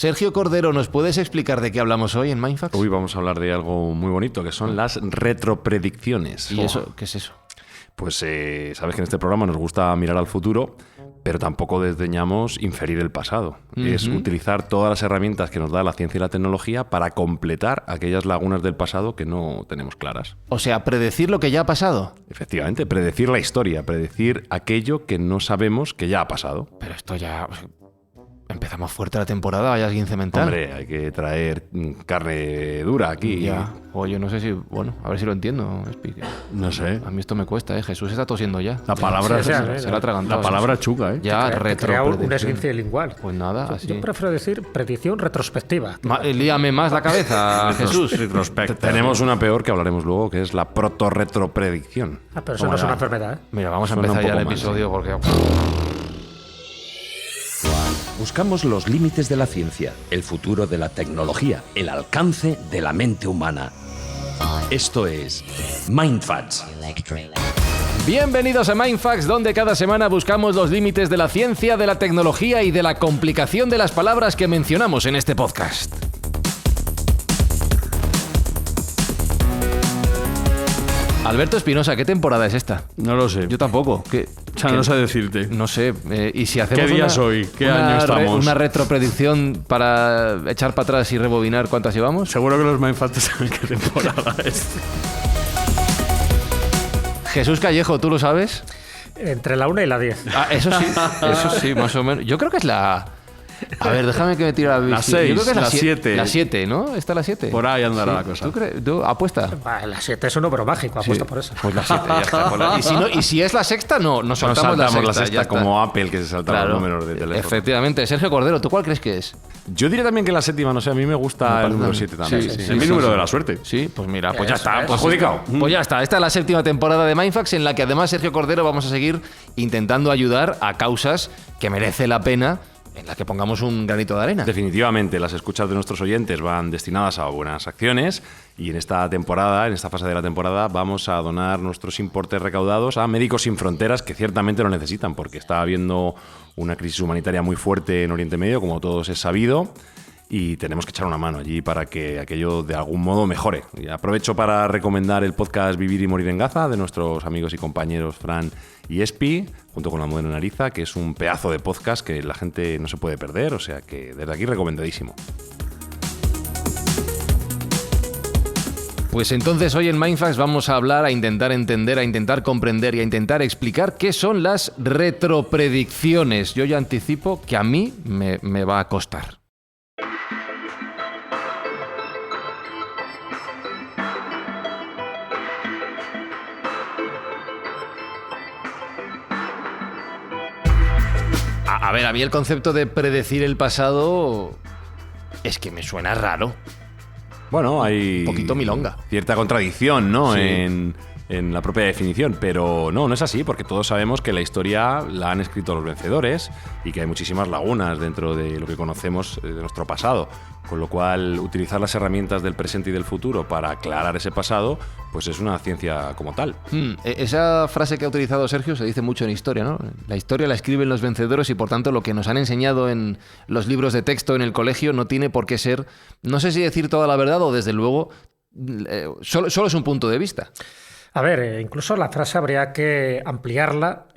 Sergio Cordero, ¿nos puedes explicar de qué hablamos hoy en Mindfacts? Hoy vamos a hablar de algo muy bonito, que son las retropredicciones. ¿Y eso? ¿Qué es eso? Pues sabes que en este programa nos gusta mirar al futuro, pero tampoco desdeñamos inferir el pasado. Es utilizar todas las herramientas que nos da la ciencia y la tecnología para completar aquellas lagunas del pasado que no tenemos claras. O sea, predecir lo que ya ha pasado. Efectivamente, predecir la historia, predecir aquello que no sabemos que ya ha pasado. Pero esto ya... Empezamos fuerte la temporada, vaya esguince mental. Hombre, hay que traer carne dura aquí. Ya. Oye, no sé si... Bueno, a ver si lo entiendo, Espi. No sé. A mí esto me cuesta, ¿eh? Jesús está tosiendo ya. La palabra se la ha atragantado. La palabra chuca, ¿eh? Ya, crea un esguince lingual. Pues nada, así. Yo prefiero decir predicción retrospectiva. Líame más la cabeza, Jesús. Tenemos una peor que hablaremos luego, que es la proto-retropredicción. Pero eso no es una enfermedad, ¿eh? Mira, vamos a Suena empezar un ya el poco más, episodio porque... Buscamos los límites de la ciencia, el futuro de la tecnología, el alcance de la mente humana. Esto es Mindfacts. Bienvenidos a Mindfacts, donde cada semana buscamos los límites de la ciencia, de la tecnología y de la complicación de las palabras que mencionamos en este podcast. Alberto Espinosa, ¿qué temporada es esta? No lo sé. Yo tampoco. No sé decirte. No sé. ¿Y si hacemos ¿Qué día soy? ¿Qué año estamos? Una retropredicción para echar para atrás y rebobinar cuántas llevamos? Seguro que los Mindfacts saben qué temporada es. Jesús Callejo, ¿tú lo sabes? Entre la 1 y la 10. Ah, eso sí, más o menos. Yo creo que es la... A ver, déjame que me tire la bici. La 6, Yo creo que es la 7. La 7, ¿no? ¿Está la 7? Por ahí andará Sí. la cosa. ¿Tú crees? ¿Tú apuesta? La 7 es un número mágico, apuesto por eso. Pues la 7, ya está. Y si es la sexta, no saltamos la sexta. Ya está. Como Apple, que se saltaba los números de teléfono. Efectivamente. Sergio Cordero, ¿tú cuál crees que es? Yo diría también que la séptima, no sé, a mí me gusta el número 7 también. Sí, Es mi número de la suerte. Sí, pues mira, pues ya Eso está. es. Pues Adjudicado. Pues ya está. Esta es la séptima temporada de Mindfacts, en la que además Sergio Cordero vamos a seguir intentando ayudar a causas que merece la pena, en la que pongamos un granito de arena. Definitivamente, las escuchas de nuestros oyentes van destinadas a buenas acciones y en esta temporada, en esta fase de la temporada, vamos a donar nuestros importes recaudados a Médicos Sin Fronteras, que ciertamente lo necesitan, porque está habiendo una crisis humanitaria muy fuerte en Oriente Medio, como todos es sabido, y tenemos que echar una mano allí para que aquello de algún modo mejore. Y aprovecho para recomendar el podcast Vivir y Morir en Gaza de nuestros amigos y compañeros Fran y Espi, junto con La Moderna Nariza, que es un pedazo de podcast que la gente no se puede perder, o sea que desde aquí recomendadísimo. Pues entonces hoy en Mindfacts vamos a hablar, a intentar entender, a intentar comprender y a intentar explicar qué son las retropredicciones. Yo ya anticipo que a mí me va a costar. A ver, a mí el concepto de predecir el pasado es que me suena raro. Bueno, hay Un poquito milonga. cierta contradicción, ¿no? Sí. En la propia definición, pero no es así, porque todos sabemos que la historia la han escrito los vencedores y que hay muchísimas lagunas dentro de lo que conocemos de nuestro pasado, con lo cual utilizar las herramientas del presente y del futuro para aclarar ese pasado, pues es una ciencia como tal. Esa frase que ha utilizado Sergio se dice mucho en historia, ¿no? La historia la escriben los vencedores y por tanto lo que nos han enseñado en los libros de texto en el colegio no tiene por qué ser, no sé si decir toda la verdad o desde luego solo es un punto de vista. A ver, incluso la frase habría que ampliarla.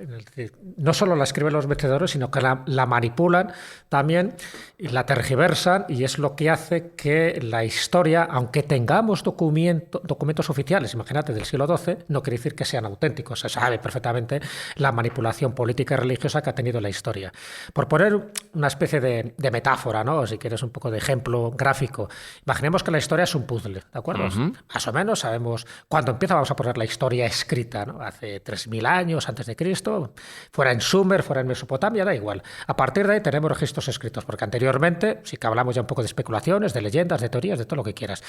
No solo la escriben los vencedores, sino que la manipulan también y la tergiversan, y es lo que hace que la historia, aunque tengamos documentos oficiales, imagínate, del siglo XII, no quiere decir que sean auténticos. Se sabe perfectamente la manipulación política y religiosa que ha tenido la historia. Por poner una especie de metáfora, ¿no? Si quieres un poco de ejemplo gráfico, imaginemos que la historia es un puzzle, ¿de acuerdo? Más o menos sabemos cuándo empieza, vamos a poner la historia escrita, ¿no? Hace 3.000 años antes de Cristo, fuera en Sumer, fuera en Mesopotamia, da igual. A partir de ahí tenemos registros escritos, porque anteriormente sí que hablamos ya un poco de especulaciones, de leyendas, de teorías, de todo lo que quieras.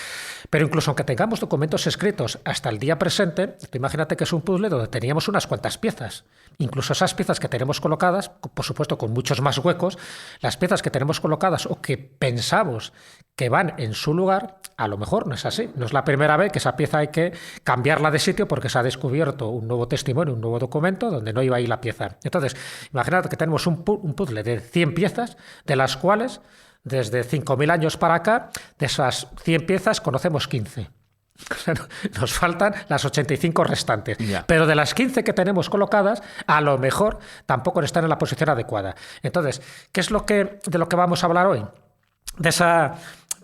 Pero incluso aunque tengamos documentos escritos hasta el día presente, tú imagínate que es un puzzle donde teníamos unas cuantas piezas. Incluso esas piezas que tenemos colocadas, por supuesto con muchos más huecos, las piezas que tenemos colocadas o que pensamos que van en su lugar, a lo mejor no es así. No es la primera vez que esa pieza hay que cambiarla de sitio porque se ha descubierto un nuevo testimonio, un nuevo documento donde no iba ahí la pieza. Entonces, imagínate que tenemos un puzzle de 100 piezas, de las cuales desde 5.000 años para acá, de esas 100 piezas conocemos 15. O sea, nos faltan las 85 restantes. Ya. Pero de las 15 que tenemos colocadas, a lo mejor tampoco están en la posición adecuada. Entonces, ¿qué es de lo que vamos a hablar hoy? De esa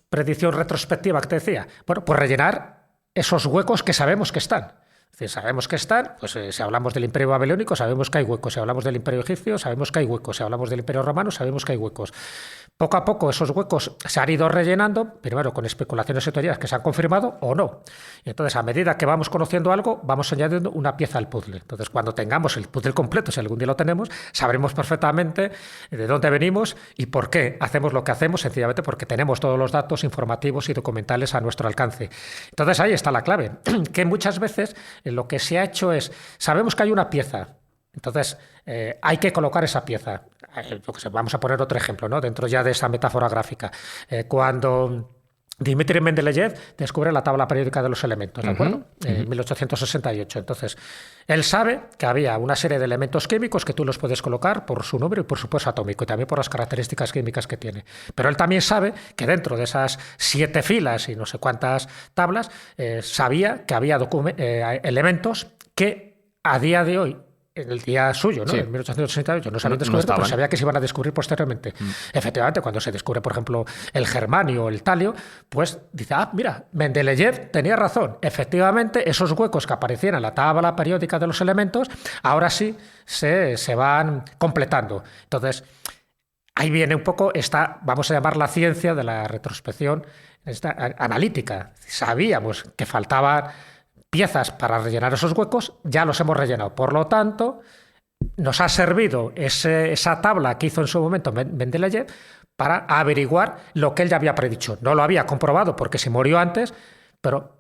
predicción retrospectiva que te decía. Bueno, pues rellenar esos huecos que sabemos que están. Es decir, sabemos que están, pues si hablamos del Imperio Babilónico, sabemos que hay huecos. Si hablamos del Imperio Egipcio, sabemos que hay huecos. Si hablamos del Imperio Romano, sabemos que hay huecos. Poco a poco esos huecos se han ido rellenando, primero con especulaciones y teorías que se han confirmado o no. Y entonces, a medida que vamos conociendo algo, vamos añadiendo una pieza al puzzle. Entonces, cuando tengamos el puzzle completo, si algún día lo tenemos, sabremos perfectamente de dónde venimos y por qué hacemos lo que hacemos, sencillamente porque tenemos todos los datos informativos y documentales a nuestro alcance. Entonces, ahí está la clave, que muchas veces lo que se ha hecho es, sabemos que hay una pieza, entonces hay que colocar esa pieza. Vamos a poner otro ejemplo, ¿no? Dentro ya de esa metáfora gráfica. Cuando Dmitri Mendeleev descubre la tabla periódica de los elementos, ¿de acuerdo? En 1868. Entonces, él sabe que había una serie de elementos químicos que tú los puedes colocar por su número y por su peso atómico y también por las características químicas que tiene. Pero él también sabe que dentro de esas 7 filas y no sé cuántas tablas, sabía que había elementos que a día de hoy, en el día suyo, ¿no? Sí. En 1868 no se habían descubierto, pero sabía que se iban a descubrir posteriormente. Efectivamente, cuando se descubre, por ejemplo, el germanio o el talio, pues dice, mira, Mendeleev tenía razón. Efectivamente, esos huecos que aparecían en la tabla periódica de los elementos, ahora sí se van completando. Entonces, ahí viene un poco esta, vamos a llamar la ciencia de la retrospección analítica. Sabíamos que faltaban piezas para rellenar esos huecos, ya los hemos rellenado. Por lo tanto, nos ha servido esa tabla que hizo en su momento Mendeleev para averiguar lo que él ya había predicho. No lo había comprobado porque se murió antes, pero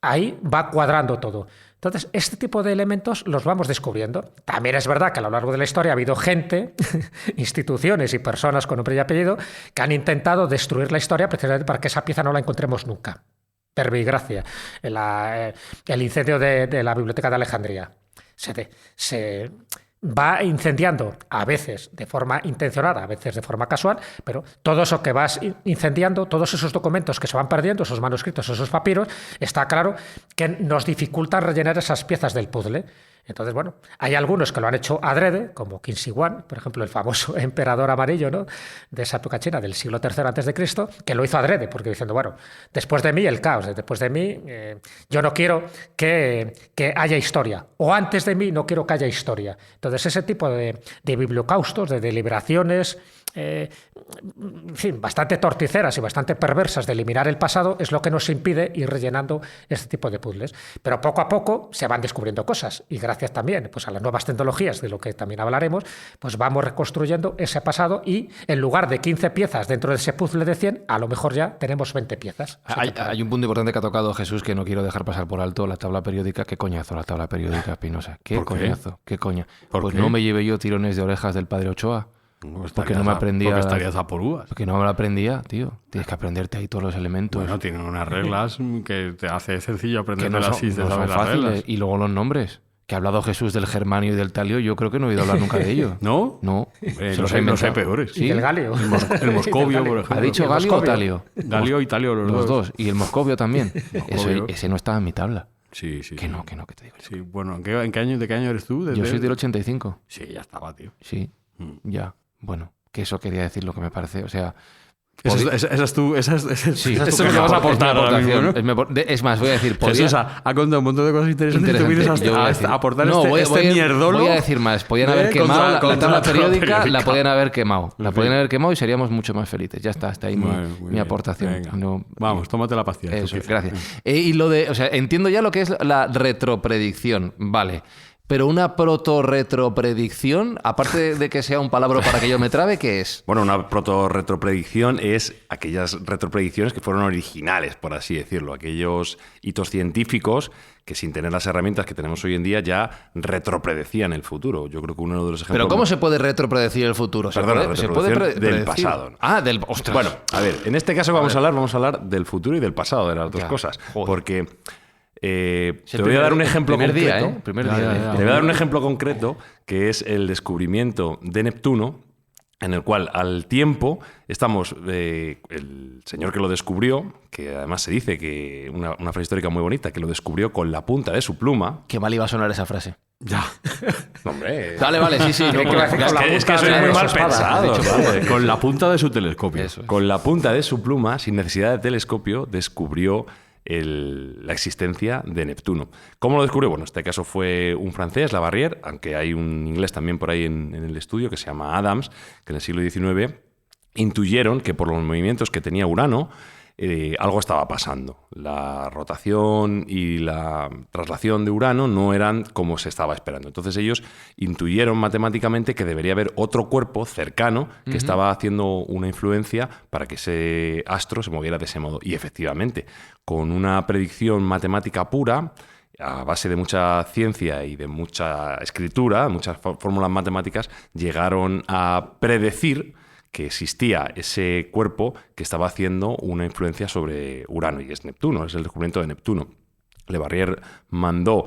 ahí va cuadrando todo. Entonces, este tipo de elementos los vamos descubriendo. También es verdad que a lo largo de la historia ha habido gente, instituciones y personas con nombre y apellido que han intentado destruir la historia precisamente para que esa pieza no la encontremos nunca. Verbigracia, el incendio de la Biblioteca de Alejandría. Se va incendiando, a veces de forma intencionada, a veces de forma casual, pero todo eso que vas incendiando, todos esos documentos que se van perdiendo, esos manuscritos, esos papiros, está claro que nos dificultan rellenar esas piezas del puzzle. Entonces, bueno, hay algunos que lo han hecho adrede, como Qin Shi Huang, por ejemplo, el famoso emperador amarillo, ¿no?, de esa época china, del siglo III a.C., que lo hizo adrede, porque diciendo, bueno, después de mí el caos, después de mí yo no quiero que haya historia, o antes de mí no quiero que haya historia. Entonces, ese tipo de bibliocaustos, de deliberaciones, en fin, bastante torticeras y bastante perversas de eliminar el pasado, es lo que nos impide ir rellenando este tipo de puzzles. Pero poco a poco se van descubriendo cosas y gracias también pues, a las nuevas tecnologías, de lo que también hablaremos, pues vamos reconstruyendo ese pasado y en lugar de 15 piezas dentro de ese puzzle de 100, a lo mejor ya tenemos 20 piezas. O sea, Hay un punto importante que ha tocado Jesús que no quiero dejar pasar por alto, la tabla periódica. ¿Qué coñazo la tabla periódica, Espinosa? ¿Qué coñazo? ¿Qué coña? Pues no me llevé yo tirones de orejas del padre Ochoa. Porque no me aprendía. Porque estarías a por uvas. Porque no me lo aprendía, tío. Tienes que aprenderte ahí todos los elementos. Bueno, tienen unas reglas que te hace sencillo que aprender no son, así de no son las fáciles. reglas. Y luego los nombres. Que ha hablado Jesús del germanio y del talio, yo creo que no he oído hablar nunca de ello. ¿No? No. No los sé, he no sé inventado. peores. Sí. Y el galio. El moscovio, por ejemplo. ¿Ha dicho El galio o moscovio. talio? Galio y talio, los dos. Y el moscovio también. Moscovio. Ese no estaba en mi tabla. Sí, sí. Que no, que te digo. Sí, bueno, ¿de qué año eres tú? Yo soy del 85. Sí, ya estaba, tío. Sí, ya. Bueno, que eso quería decir lo que me parece. O sea... Esa es tu... Sí, eso es lo que vas a aportar ahora mismo, ¿no? Es más, voy a decir... Jesús ha contado un montón de cosas interesantes y tú vienes Yo voy a a decir- aportar no, este mierdolo. Voy a decir más. Podían haber contra- quemado la contra tabla la tabla periódica, periódica. la podían haber quemado. La En podían fin. haber quemado y seríamos mucho más felices. Ya está, hasta ahí Muy mi bien. aportación. Venga. No- Vamos, tómate la paciencia. Eso, tú, Keith. gracias. Y lo de... O sea, entiendo ya lo que es la retropredicción. Vale. Pero una proto-retropredicción, aparte de que sea un palabra para que yo me trabe, ¿qué es? Bueno, una proto-retropredicción es aquellas retropredicciones que fueron originales, por así decirlo. Aquellos hitos científicos que sin tener las herramientas que tenemos hoy en día ya retropredecían el futuro. Yo creo que uno de los ejemplos... Pero ¿cómo se puede retropredecir el futuro? Perdona, ¿Se puede retropredicción del predecir? pasado. Ah, del... ¡Ostras! Bueno, a ver, en este caso vamos a hablar del futuro y del pasado, de las dos Ya, cosas. joder. Porque te Es el voy a dar un primer- ejemplo primer día, concreto. ¿eh? Primer Ya, día. ya, ya. Te voy a dar un ejemplo concreto que es el descubrimiento de Neptuno en el cual al tiempo estamos, el señor que lo descubrió, que además se dice que una frase histórica muy bonita, que lo descubrió con la punta de su pluma. Qué mal iba a sonar esa frase. Ya. Hombre. Vale, sí. Es que soy muy mal pensado. ¿Vale? Con la punta de su telescopio. Eso es. Con la punta de su pluma, sin necesidad de telescopio, descubrió la existencia de Neptuno. ¿Cómo lo descubrió? Bueno, en este caso fue un francés, Leverrier, aunque hay un inglés también por ahí en el estudio que se llama Adams, que en el siglo XIX intuyeron que por los movimientos que tenía Urano, algo estaba pasando. La rotación y la traslación de Urano no eran como se estaba esperando. Entonces ellos intuyeron matemáticamente que debería haber otro cuerpo cercano que estaba haciendo una influencia para que ese astro se moviera de ese modo. Y efectivamente, con una predicción matemática pura, a base de mucha ciencia y de mucha escritura, muchas fórmulas matemáticas, llegaron a predecir que existía ese cuerpo que estaba haciendo una influencia sobre Urano, y es Neptuno, es el descubrimiento de Neptuno. Leverrier mandó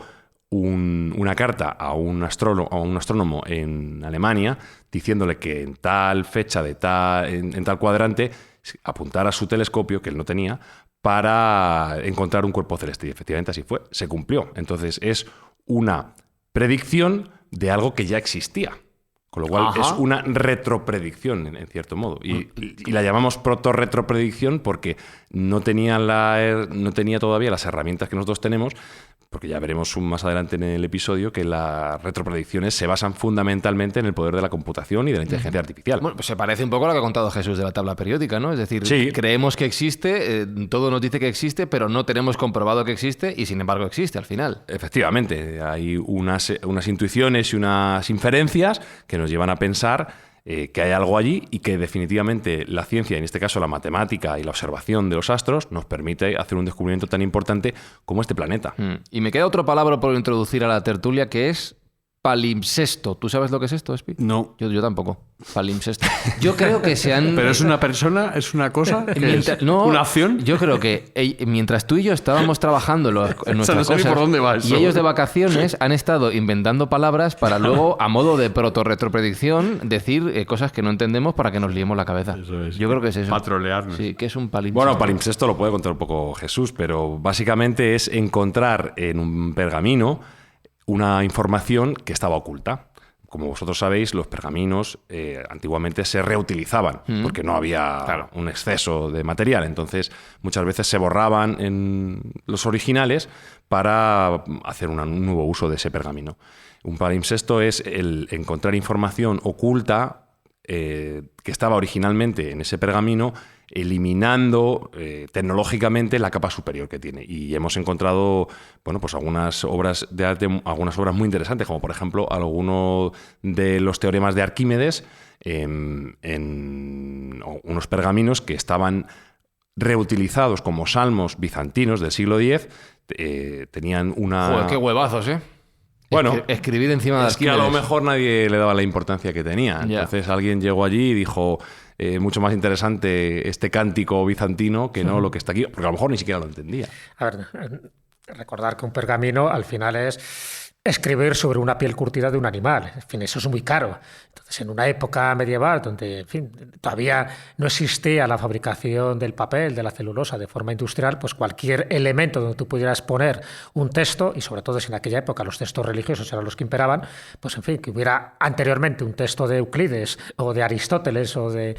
una carta a un astrónomo en Alemania diciéndole que en tal fecha, en tal cuadrante, apuntara su telescopio, que él no tenía, para encontrar un cuerpo celeste. Y efectivamente así fue, se cumplió. Entonces es una predicción de algo que ya existía. Con lo cual es una retropredicción, en cierto modo. Y la llamamos proto-retropredicción porque no tenía todavía las herramientas que nosotros tenemos, porque ya veremos más adelante en el episodio que las retropredicciones se basan fundamentalmente en el poder de la computación y de la inteligencia artificial. Bueno, pues se parece un poco a lo que ha contado Jesús de la tabla periódica, ¿no? Es decir, sí, creemos que existe, todo nos dice que existe, pero no tenemos comprobado que existe y sin embargo existe al final. Efectivamente, hay unas intuiciones y unas inferencias que nos llevan a pensar que hay algo allí y que definitivamente la ciencia, en este caso la matemática y la observación de los astros, nos permite hacer un descubrimiento tan importante como este planeta. Y me queda otra palabra por introducir a la tertulia, que es palimpsesto. ¿Tú sabes lo que es esto, Espi? No. Yo tampoco. Palimpsesto. Yo creo que se han... ¿Pero es una persona? ¿Es una cosa? No, ¿una acción? Yo creo que mientras tú y yo estábamos trabajando en nuestras no sé ni cosas, por dónde va eso. y ellos de vacaciones han estado inventando palabras para luego, a modo de proto-retropredicción, decir cosas que no entendemos para que nos liemos la cabeza. Eso es. Yo creo que es eso. Para trolearnos. Sí, que es un palimpsesto. Bueno, palimpsesto lo puede contar un poco Jesús, pero básicamente es encontrar en un pergamino una información que estaba oculta. Como vosotros sabéis, los pergaminos antiguamente se reutilizaban porque no había un exceso de material. Entonces, muchas veces se borraban en los originales para hacer un nuevo uso de ese pergamino. Un palimpsesto es el encontrar información oculta que estaba originalmente en ese pergamino, eliminando tecnológicamente la capa superior que tiene. Y hemos encontrado, bueno, pues algunas obras de arte, algunas obras muy interesantes, como por ejemplo alguno de los teoremas de Arquímedes en unos pergaminos que estaban reutilizados como salmos bizantinos del siglo X. Tenían una... Joder, qué huevazos, ¿eh? Bueno, escribir encima de es que a lo mejor nadie le daba la importancia que tenía. Entonces alguien llegó allí y dijo, mucho más interesante este cántico bizantino que no lo que está aquí, porque a lo mejor ni siquiera lo entendía. A ver, recordar que un pergamino al final es escribir sobre una piel curtida de un animal. En fin, eso es muy caro. Entonces, en una época medieval donde, en fin, todavía no existía la fabricación del papel, de la celulosa de forma industrial, pues cualquier elemento donde tú pudieras poner un texto, y sobre todo si en aquella época los textos religiosos eran los que imperaban, pues en fin, que hubiera anteriormente un texto de Euclides o de Aristóteles o del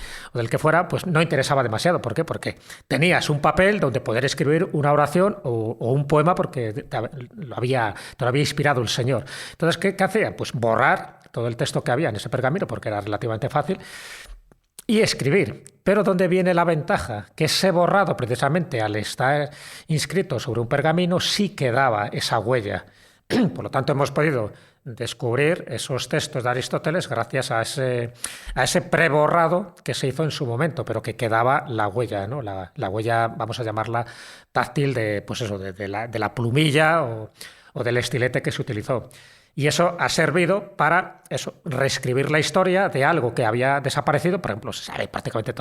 que fuera, pues no interesaba demasiado. ¿Por qué? Porque tenías un papel donde poder escribir una oración o un poema porque te lo había inspirado el Señor. Entonces, ¿qué hacían? Pues borrar todo el texto que había en ese pergamino, porque era relativamente fácil, y escribir. Pero ¿dónde viene la ventaja? Que ese borrado, precisamente al estar inscrito sobre un pergamino, sí quedaba esa huella. Por lo tanto, hemos podido descubrir esos textos de Aristóteles gracias a ese preborrado que se hizo en su momento, pero que quedaba la huella, ¿no? La huella, vamos a llamarla táctil, de la plumilla o del estilete que se utilizó. Y eso ha servido para reescribir la historia de algo que había desaparecido. Por ejemplo, se sabe prácticamente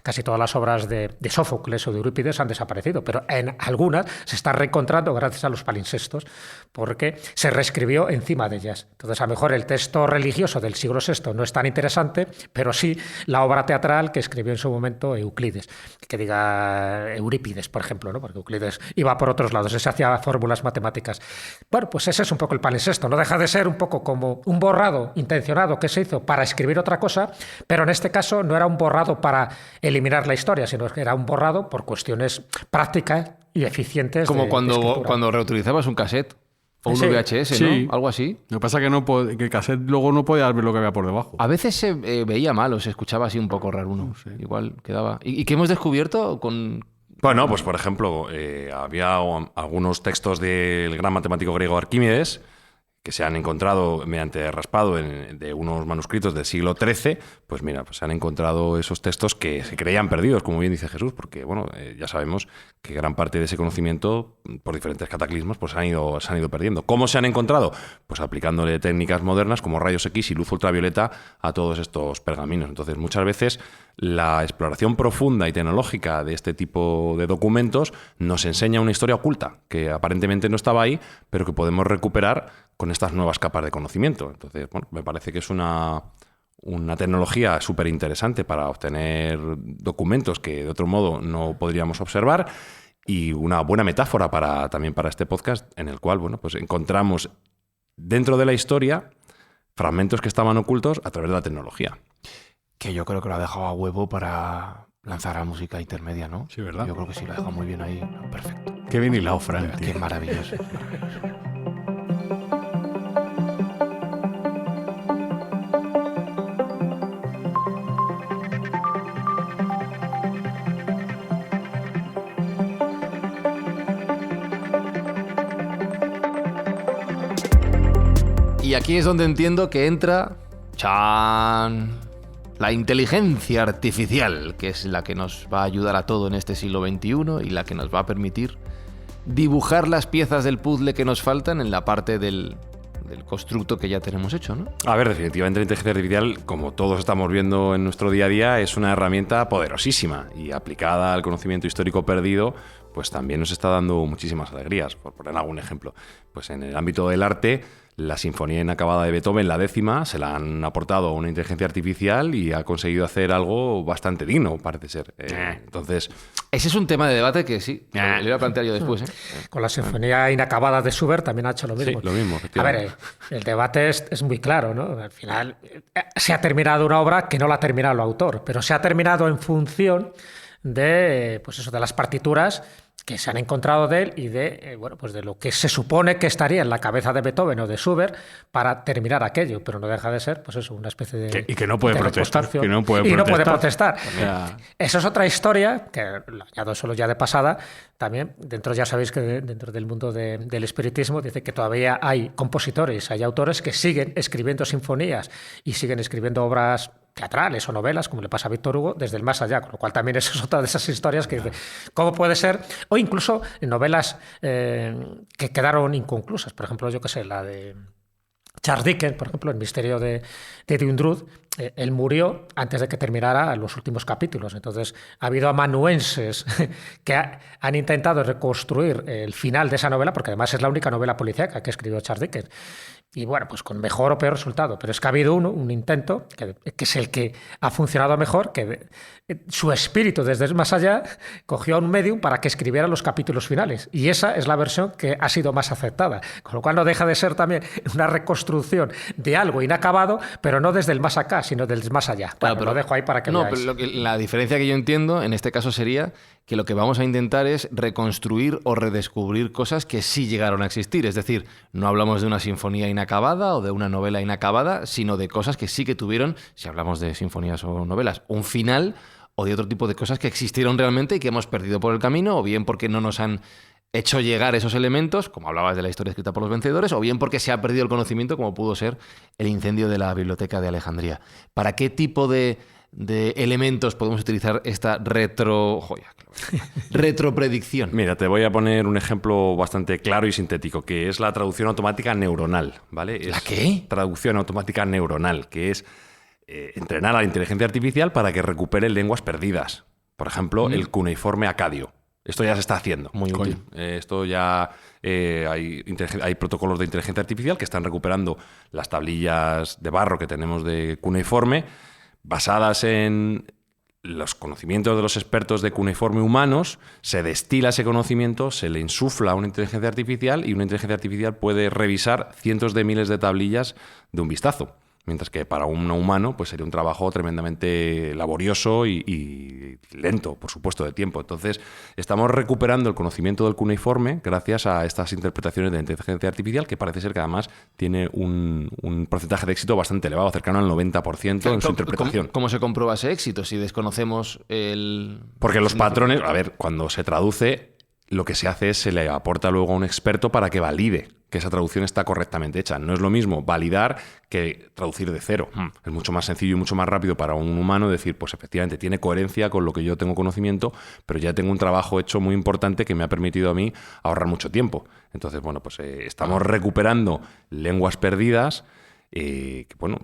casi todas las obras de Sófocles o de Eurípides han desaparecido, pero en algunas se está reencontrando gracias a los palimpsestos, porque se reescribió encima de ellas. Entonces, a lo mejor el texto religioso del siglo VI no es tan interesante, pero sí la obra teatral que escribió en su momento Euclides, que diga Eurípides, por ejemplo, ¿no? Porque Euclides iba por otros lados, se hacía fórmulas matemáticas. Bueno, pues ese es un poco el palimpsesto, no deja de ser un poco como un borrado intencionado que se hizo para escribir otra cosa, pero en este caso no era un borrado para eliminar la historia, sino que era un borrado por cuestiones prácticas y eficientes. Como de cuando reutilizabas un cassette o un Sí. VHS, ¿no? Sí. Algo así. Lo que pasa es que el cassette luego no podía ver lo que había por debajo. A veces se veía mal o se escuchaba así un poco raro uno. Igual quedaba. ¿Y qué hemos descubierto con...? Bueno, pues por ejemplo, había algunos textos del gran matemático griego Arquímedes que se han encontrado mediante raspado de unos manuscritos del siglo XIII, pues mira, pues se han encontrado esos textos que se creían perdidos, como bien dice Jesús, porque bueno, ya sabemos que gran parte de ese conocimiento, por diferentes cataclismos, pues se han ido perdiendo. ¿Cómo se han encontrado? Pues aplicándole técnicas modernas como rayos X y luz ultravioleta a todos estos pergaminos. Entonces, muchas veces la exploración profunda y tecnológica de este tipo de documentos nos enseña una historia oculta, que aparentemente no estaba ahí, pero que podemos recuperar con estas nuevas capas de conocimiento. Entonces, bueno, me parece que es una tecnología súper interesante para obtener documentos que de otro modo no podríamos observar, y una buena metáfora también para este podcast, en el cual, bueno, pues encontramos dentro de la historia fragmentos que estaban ocultos a través de la tecnología. Que yo creo que lo ha dejado a huevo para lanzar a música intermedia, ¿no? Sí, ¿verdad? Yo creo que sí, lo ha dejado muy bien ahí. Perfecto. Qué bien hilado, Fran, Qué tío. maravilloso. Y aquí es donde entiendo que entra la inteligencia artificial, que es la que nos va a ayudar a todo en este siglo XXI y la que nos va a permitir dibujar las piezas del puzzle que nos faltan en la parte del constructo que ya tenemos hecho, ¿no? A ver, definitivamente la inteligencia artificial, como todos estamos viendo en nuestro día a día, es una herramienta poderosísima y aplicada al conocimiento histórico perdido, pues también nos está dando muchísimas alegrías. Por poner algún ejemplo, pues en el ámbito del arte, la Sinfonía Inacabada de Beethoven, la 10ª, se la han aportado a una inteligencia artificial y ha conseguido hacer algo bastante digno, parece ser. Entonces, Ese es un tema de debate que sí, lo iba a plantear yo después, ¿eh? Con la Sinfonía Inacabada de Schubert también ha hecho lo mismo. Sí, lo mismo, A ver, efectivamente. el debate es muy claro, ¿no? Al final se ha terminado una obra que no la ha terminado el autor, pero se ha terminado en función de, pues eso, de las partituras que se han encontrado de él y de, bueno, pues de lo que se supone que estaría en la cabeza de Beethoven o de Schubert para terminar aquello, pero no deja de ser, pues eso, una especie de... Y que no puede de protestar, reconstrucción. que no puede Y no puede protestar. protestar. O sea, Eso es otra historia, que lo añado solo ya de pasada, también dentro, ya sabéis que dentro del mundo del espiritismo dice que todavía hay compositores, hay autores que siguen escribiendo sinfonías y siguen escribiendo obras teatrales o novelas, como le pasa a Víctor Hugo, desde el más allá, con lo cual también eso es otra de esas historias que cómo puede ser, o incluso novelas que quedaron inconclusas, por ejemplo, yo qué sé, la de Charles Dickens, por ejemplo, El misterio de Dundruth, él murió antes de que terminara los últimos capítulos. Entonces, ha habido amanuenses que han intentado reconstruir el final de esa novela, porque además es la única novela policíaca que escribió Charles Dickens. Y bueno, pues con mejor o peor resultado. Pero es que ha habido un intento, que es el que ha funcionado mejor, que su espíritu desde el más allá cogió a un medium para que escribiera los capítulos finales. Y esa es la versión que ha sido más aceptada. Con lo cual no deja de ser también una reconstrucción de algo inacabado, pero no desde el más acá, sino del más allá. Claro, Bueno, pero lo dejo ahí para que no, veáis. pero la diferencia que yo entiendo en este caso sería que lo que vamos a intentar es reconstruir o redescubrir cosas que sí llegaron a existir. Es decir, no hablamos de una sinfonía inacabada o de una novela inacabada, sino de cosas que sí que tuvieron, si hablamos de sinfonías o novelas, un final, o de otro tipo de cosas que existieron realmente y que hemos perdido por el camino, o bien porque no nos han hecho llegar esos elementos, como hablabas de la historia escrita por los vencedores, o bien porque se ha perdido el conocimiento, como pudo ser el incendio de la biblioteca de Alejandría. ¿Para qué tipo de de elementos podemos utilizar esta retropredicción? Mira, te voy a poner un ejemplo bastante claro y sintético, que es la traducción automática neuronal, ¿vale? ¿La qué? Traducción automática neuronal, que es entrenar a la inteligencia artificial para que recupere lenguas perdidas. Por ejemplo, el cuneiforme acadio. Esto ya se está haciendo. Muy útil. Esto ya hay protocolos de inteligencia artificial que están recuperando las tablillas de barro que tenemos de cuneiforme basadas en los conocimientos de los expertos de cuneiforme humanos. Se destila ese conocimiento, se le insufla a una inteligencia artificial y una inteligencia artificial puede revisar cientos de miles de tablillas de un vistazo. Mientras que para un humano pues sería un trabajo tremendamente laborioso y lento, por supuesto, de tiempo. Entonces, estamos recuperando el conocimiento del cuneiforme gracias a estas interpretaciones de inteligencia artificial, que parece ser que además tiene un porcentaje de éxito bastante elevado, cercano al 90% en su interpretación. ¿Cómo se comprueba ese éxito si desconocemos el...? Porque los patrones, a ver, cuando se traduce, lo que se hace es se le aporta luego a un experto para que valide que esa traducción está correctamente hecha. No es lo mismo validar que traducir de cero. Es mucho más sencillo y mucho más rápido para un humano decir, pues efectivamente tiene coherencia con lo que yo tengo conocimiento, pero ya tengo un trabajo hecho muy importante que me ha permitido a mí ahorrar mucho tiempo. Entonces, bueno, pues estamos recuperando lenguas perdidas que, bueno,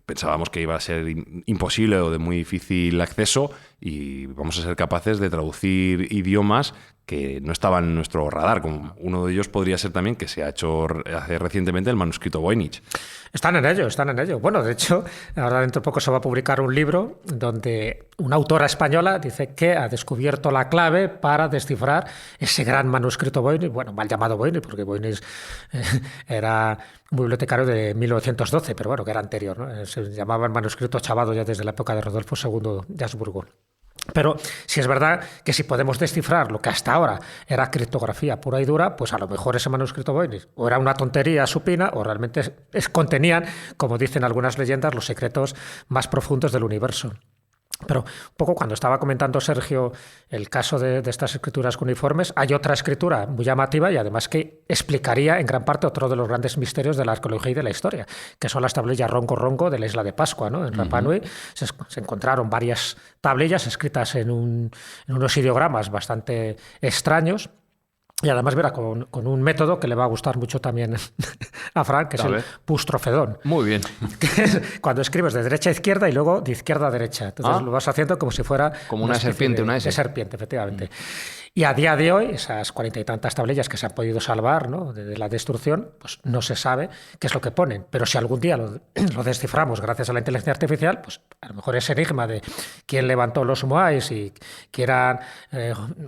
pensábamos que iba a ser imposible o de muy difícil acceso, y vamos a ser capaces de traducir idiomas que no estaban en nuestro radar. Como uno de ellos podría ser también que se ha hecho hace recientemente el manuscrito Voynich. Están en ello, están en ello. Bueno, de hecho, ahora dentro de poco se va a publicar un libro donde una autora española dice que ha descubierto la clave para descifrar ese gran manuscrito Voynich, bueno, mal llamado Voynich, porque Voynich era un bibliotecario de 1912, pero bueno, que era anterior, ¿no? Se llamaba el manuscrito chavado ya desde la época de Rodolfo II de Habsburgo. Pero si es verdad que si podemos descifrar lo que hasta ahora era criptografía pura y dura, pues a lo mejor ese manuscrito Voynich o era una tontería supina o realmente contenían, como dicen algunas leyendas, los secretos más profundos del universo. Pero un poco cuando estaba comentando Sergio el caso de estas escrituras cuneiformes, hay otra escritura muy llamativa y además que explicaría en gran parte otro de los grandes misterios de la arqueología y de la historia, que son las tablillas Rongo-Rongo de la isla de Pascua, ¿no? En Rapa Nui se encontraron varias tablillas escritas en unos ideogramas bastante extraños. Y además verá con un método que le va a gustar mucho también a Frank, que es el pustrofedón. Muy bien. Que es cuando escribes de derecha a izquierda y luego de izquierda a derecha. Entonces lo vas haciendo como si fuera... Como una serpiente, una S. De serpiente, efectivamente. Y a día de hoy, esas 40 y tantas tablillas que se han podido salvar, ¿no?, de la destrucción, pues no se sabe qué es lo que ponen. Pero si algún día lo desciframos gracias a la inteligencia artificial, pues a lo mejor ese enigma de quién levantó los Moais y que eran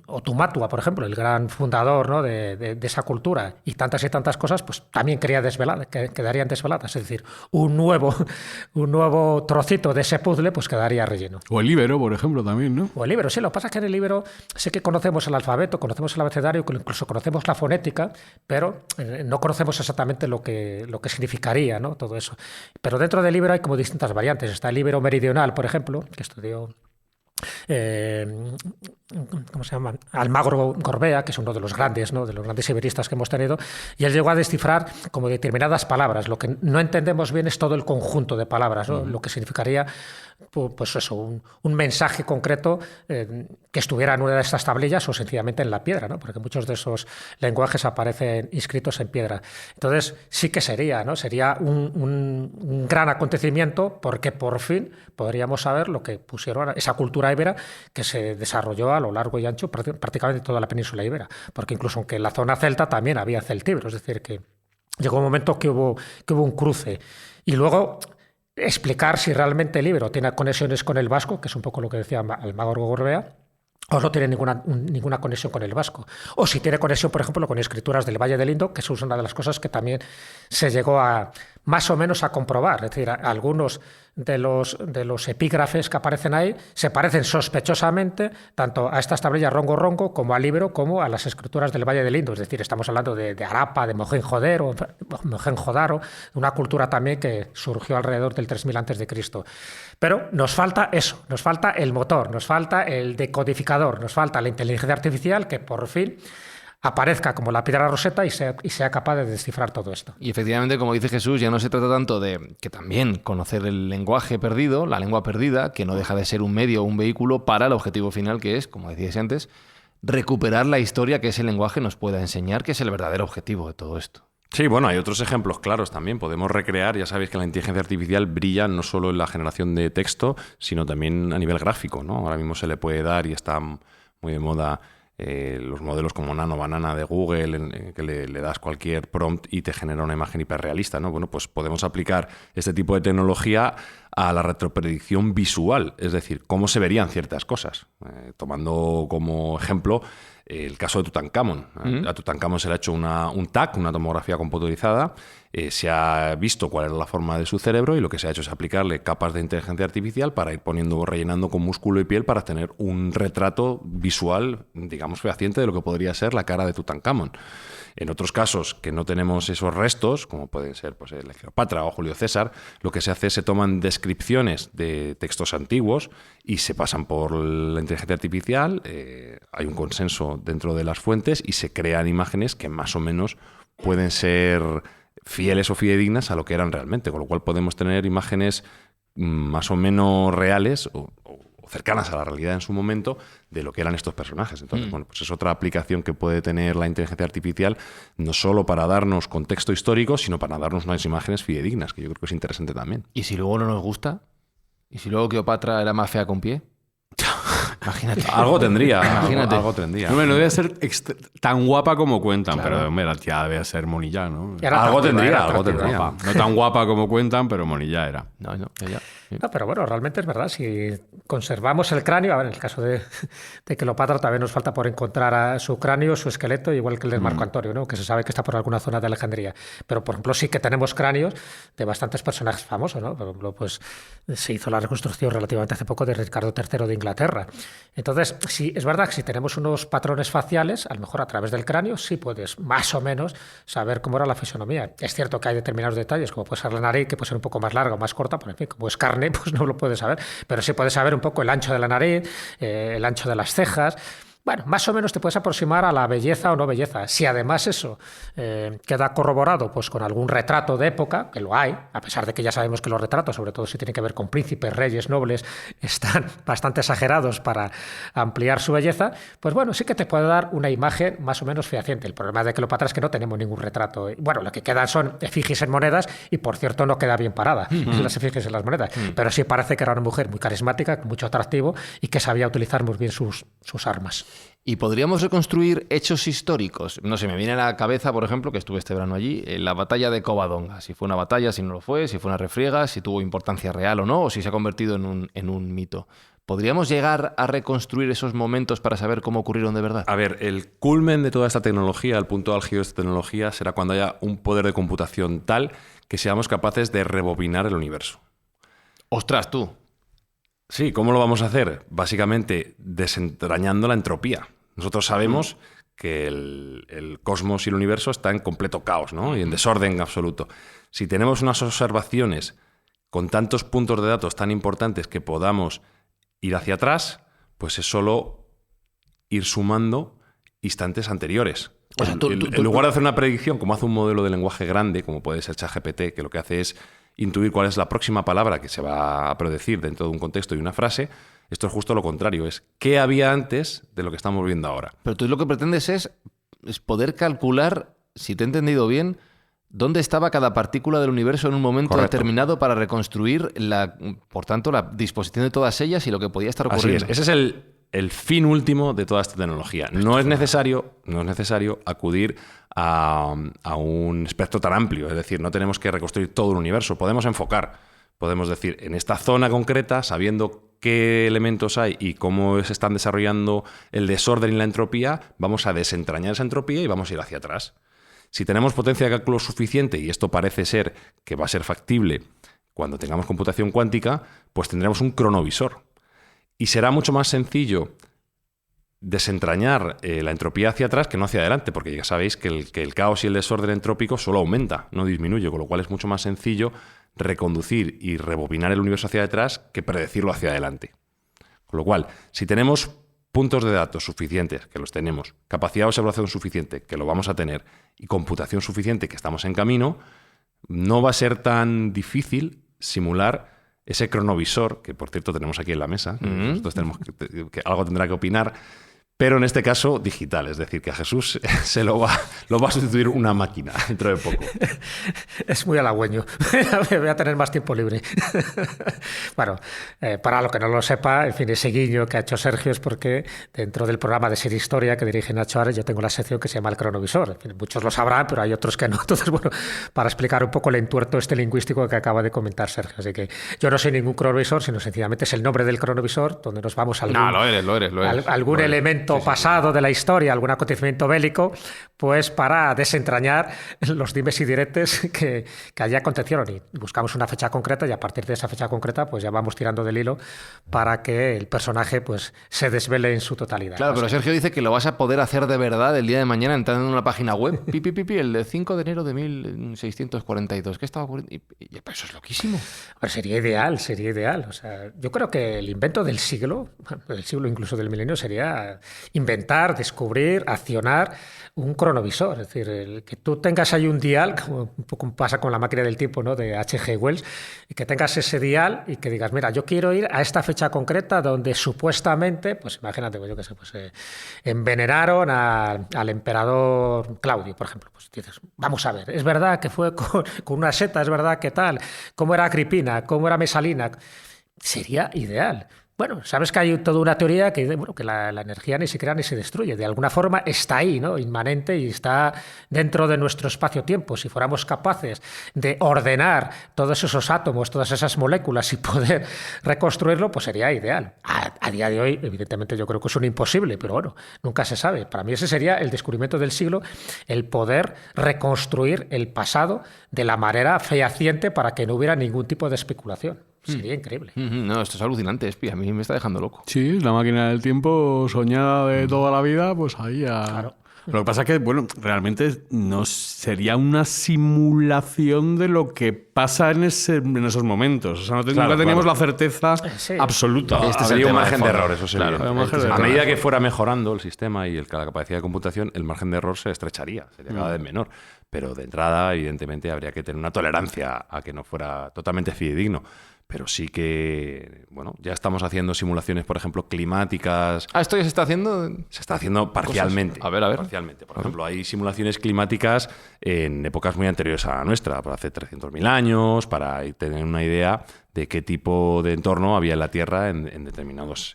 Otumatua, por ejemplo, el gran fundador, ¿no?, de esa cultura, y tantas cosas, pues también quedarían desveladas. Es decir, un nuevo trocito de ese puzzle pues quedaría relleno. O el Ibero, por ejemplo, también, ¿no? O el Ibero, sí. Lo que pasa es que en el Ibero sí que conocemos el alfabeto, conocemos el abecedario, incluso conocemos la fonética, pero no conocemos exactamente lo que significaría, ¿no?, todo eso. Pero dentro del Ibero hay como distintas variantes. Está el Ibero meridional, por ejemplo, que estudió ¿cómo se llama? Almagro Gorbea, que es uno de los grandes, ¿no?, de los grandes iberistas que hemos tenido, y él llegó a descifrar como determinadas palabras. Lo que no entendemos bien es todo el conjunto de palabras, ¿no? Lo que significaría, pues eso, un mensaje concreto que estuviera en una de estas tablillas o sencillamente en la piedra, ¿no?, porque muchos de esos lenguajes aparecen inscritos en piedra. Entonces sí que sería, ¿no?, sería un gran acontecimiento, porque por fin podríamos saber lo que pusieron esa cultura íbera que se desarrolló a lo largo y ancho prácticamente toda la península ibera, porque incluso aunque en la zona celta también había celtibro, es decir, que llegó un momento que hubo un cruce. Y luego explicar si realmente el íbero tiene conexiones con el vasco, que es un poco lo que decía Almagro Gorbea, o no tiene ninguna conexión con el vasco. O si tiene conexión, por ejemplo, con escrituras del Valle del Indo, que eso es una de las cosas que también se llegó a más o menos a comprobar. Es decir, algunos de los epígrafes que aparecen ahí se parecen sospechosamente tanto a estas tablillas Rongo-Rongo como al Ibero como a las escrituras del Valle del Indo. Es decir, estamos hablando de Harappa, de Mohenjo-Daro, una cultura también que surgió alrededor del 3000 a.C. Pero nos falta eso, nos falta el motor, nos falta el decodificador, nos falta la inteligencia artificial que por fin aparezca como la piedra Rosetta y sea capaz de descifrar todo esto. Y efectivamente, como dice Jesús, ya no se trata tanto de que también conocer el lenguaje perdido, la lengua perdida, que no deja de ser un medio o un vehículo para el objetivo final, que es, como decíais antes, recuperar la historia que ese lenguaje nos pueda enseñar, que es el verdadero objetivo de todo esto. Sí, bueno, hay otros ejemplos claros también. Podemos recrear, ya sabéis que la inteligencia artificial brilla no solo en la generación de texto, sino también a nivel gráfico, ¿no? Ahora mismo se le puede dar, y está muy de moda, los modelos como Nano Banana de Google, en que le das cualquier prompt y te genera una imagen hiperrealista, ¿no? Bueno, pues podemos aplicar este tipo de tecnología a la retropredicción visual, es decir, cómo se verían ciertas cosas. Tomando como ejemplo el caso de Tutankamón. A Tutankamón se le ha hecho un TAC, una tomografía computarizada, se ha visto cuál era la forma de su cerebro y lo que se ha hecho es aplicarle capas de inteligencia artificial para ir rellenando con músculo y piel para tener un retrato visual, digamos, fehaciente de lo que podría ser la cara de Tutankamón. En otros casos que no tenemos esos restos, como pueden ser pues, el Cleopatra o Julio César, lo que se hace es se toman descripciones de textos antiguos y se pasan por la inteligencia artificial, hay un consenso dentro de las fuentes y se crean imágenes que más o menos pueden ser fieles o fidedignas a lo que eran realmente, con lo cual podemos tener imágenes más o menos reales o cercanas a la realidad en su momento de lo que eran estos personajes. Entonces, bueno, pues es otra aplicación que puede tener la inteligencia artificial, no solo para darnos contexto histórico, sino para darnos unas imágenes fidedignas, que yo creo que es interesante también. ¿Y si luego no nos gusta? ¿Y si luego Cleopatra era más fea con pie? Imagínate. Algo tendría. Imagínate. Algo tendría. Hombre, no debe ser tan guapa como cuentan, pero hombre, la tía debe ser monilla, ¿no? Algo tendría. Guapa. No tan guapa como cuentan, pero monilla era. No, ya. No, pero bueno, realmente es verdad. Si conservamos el cráneo, a ver, en el caso de Cleopatra todavía nos falta por encontrar a su cráneo, su esqueleto, igual que el de Marco Antonio, ¿no? Que se sabe que está por alguna zona de Alejandría. Pero, por ejemplo, sí que tenemos cráneos de bastantes personajes famosos, ¿no? Por ejemplo, pues se hizo la reconstrucción relativamente hace poco de Ricardo III de Inglaterra. Entonces, sí, es verdad que si tenemos unos patrones faciales, a lo mejor a través del cráneo sí puedes más o menos saber cómo era la fisonomía. Es cierto que hay determinados detalles, como puede ser la nariz, que puede ser un poco más larga o más corta, pero en fin, como es carne, pues no lo puedes saber, pero sí puedes saber un poco el ancho de la nariz, el ancho de las cejas. Bueno, más o menos te puedes aproximar a la belleza o no belleza. Si además eso queda corroborado pues con algún retrato de época, que lo hay, a pesar de que ya sabemos que los retratos, sobre todo si tienen que ver con príncipes, reyes, nobles, están bastante exagerados para ampliar su belleza, pues bueno, sí que te puede dar una imagen más o menos fehaciente. El problema de Cleopatra es que no tenemos ningún retrato. Bueno, lo que quedan son efigies en monedas y, por cierto, no queda bien parada las efigies en las monedas. Pero sí parece que era una mujer muy carismática, con mucho atractivo y que sabía utilizar muy bien sus armas. ¿Y podríamos reconstruir hechos históricos? No sé, me viene a la cabeza, por ejemplo, que estuve este verano allí, la batalla de Covadonga. Si fue una batalla, si no lo fue, si fue una refriega, si tuvo importancia real o no, o si se ha convertido en un mito. ¿Podríamos llegar a reconstruir esos momentos para saber cómo ocurrieron de verdad? A ver, el culmen de toda esta tecnología, el punto álgido de esta tecnología, será cuando haya un poder de computación tal que seamos capaces de rebobinar el universo. ¡Ostras, tú! Sí, ¿cómo lo vamos a hacer? Básicamente desentrañando la entropía. Nosotros sabemos que el cosmos y el universo está en completo caos, ¿no? Y en desorden absoluto. Si tenemos unas observaciones con tantos puntos de datos tan importantes que podamos ir hacia atrás, pues es solo ir sumando instantes anteriores. O sea, en lugar de hacer una predicción, como hace un modelo de lenguaje grande, como puede ser ChatGPT, que lo que hace es intuir cuál es la próxima palabra que se va a predecir dentro de un contexto y una frase, esto es justo lo contrario, es qué había antes de lo que estamos viendo ahora. Pero tú lo que pretendes es poder calcular, si te he entendido bien, dónde estaba cada partícula del universo en un momento determinado para reconstruir, por tanto, la disposición de todas ellas y lo que podía estar ocurriendo. Así es, ese es el fin último de toda esta tecnología. No es necesario acudir a un espectro tan amplio, es decir, no tenemos que reconstruir todo el universo, podemos enfocar, podemos decir, en esta zona concreta, sabiendo qué elementos hay y cómo se están desarrollando el desorden y la entropía, vamos a desentrañar esa entropía y vamos a ir hacia atrás. Si tenemos potencia de cálculo suficiente, y esto parece ser que va a ser factible cuando tengamos computación cuántica, pues tendremos un cronovisor. Y será mucho más sencillo desentrañar la entropía hacia atrás que no hacia adelante, porque ya sabéis que el caos y el desorden entrópico solo aumenta, no disminuye, con lo cual es mucho más sencillo reconducir y rebobinar el universo hacia atrás que predecirlo hacia adelante. Con lo cual, si tenemos puntos de datos suficientes, que los tenemos, capacidad de observación suficiente, que lo vamos a tener, y computación suficiente, que estamos en camino, no va a ser tan difícil simular ese cronovisor, que por cierto tenemos aquí en la mesa, nosotros tenemos que algo tendrá que opinar, pero en este caso digital, es decir, que a Jesús lo va a sustituir una máquina dentro de poco. Es muy halagüeño. Voy a tener más tiempo libre. Bueno, para lo que no lo sepa, en fin, ese guiño que ha hecho Sergio es porque dentro del programa de Ser Historia que dirige Nacho Ares, yo tengo la sección que se llama El Cronovisor. En fin, muchos lo sabrán, pero hay otros que no. Entonces, bueno, para explicar un poco el entuerto lingüístico que acaba de comentar Sergio. Así que yo no soy ningún cronovisor, sino sencillamente es el nombre del cronovisor, donde nos vamos a No, lo eres. algún elemento pasado de la historia, algún acontecimiento bélico, pues para desentrañar los dimes y diretes que allí acontecieron. Y buscamos una fecha concreta y a partir de esa fecha concreta pues ya vamos tirando del hilo para que el personaje pues se desvele en su totalidad. Claro, pero Sergio dice que lo vas a poder hacer de verdad el día de mañana entrando en una página web. El de 5 de enero de 1642. ¿Qué estaba ocurriendo? Y eso es loquísimo. Pues sería ideal. O sea, yo creo que el invento del siglo incluso del milenio, sería inventar, descubrir, accionar un cronovisor. Es decir, el que tú tengas ahí un dial, como un poco pasa con la máquina del tiempo, ¿no?, de H.G. Wells, y que tengas ese dial y que digas, mira, yo quiero ir a esta fecha concreta donde supuestamente, pues imagínate, pues yo qué sé, pues envenenaron al emperador Claudio, por ejemplo. Pues dices, vamos a ver, es verdad que fue con una seta, es verdad que tal, cómo era Agripina, cómo era Mesalina. Sería ideal. Bueno, sabes que hay toda una teoría que dice, bueno, que la energía ni se crea ni se destruye. De alguna forma está ahí, ¿no?, inmanente, y está dentro de nuestro espacio-tiempo. Si fuéramos capaces de ordenar todos esos átomos, todas esas moléculas y poder reconstruirlo, pues sería ideal. A día de hoy, evidentemente, yo creo que es un imposible, pero bueno, nunca se sabe. Para mí ese sería el descubrimiento del siglo, el poder reconstruir el pasado de la manera fehaciente para que no hubiera ningún tipo de especulación. Sería increíble. No, esto es alucinante, Espi. A mí me está dejando loco. Sí, la máquina del tiempo soñada de toda la vida, pues ahí ya... Claro. Lo que pasa es que, bueno, realmente no sería una simulación de lo que pasa en esos momentos. O sea, nunca teníamos la certeza absoluta. Este sería un margen de error, eso sería. Claro, a medida que fuera mejorando el sistema y la capacidad de computación, el margen de error se estrecharía, sería cada vez menor. Pero de entrada, evidentemente, habría que tener una tolerancia a que no fuera totalmente fidedigno. Pero sí que, bueno, ya estamos haciendo simulaciones, por ejemplo, climáticas. ¿Esto ya se está haciendo? Se está haciendo parcialmente. Cosas. A ver. Parcialmente. Por ejemplo, hay simulaciones climáticas en épocas muy anteriores a la nuestra, por hace 300.000 años, para tener una idea de qué tipo de entorno había en la Tierra en determinadas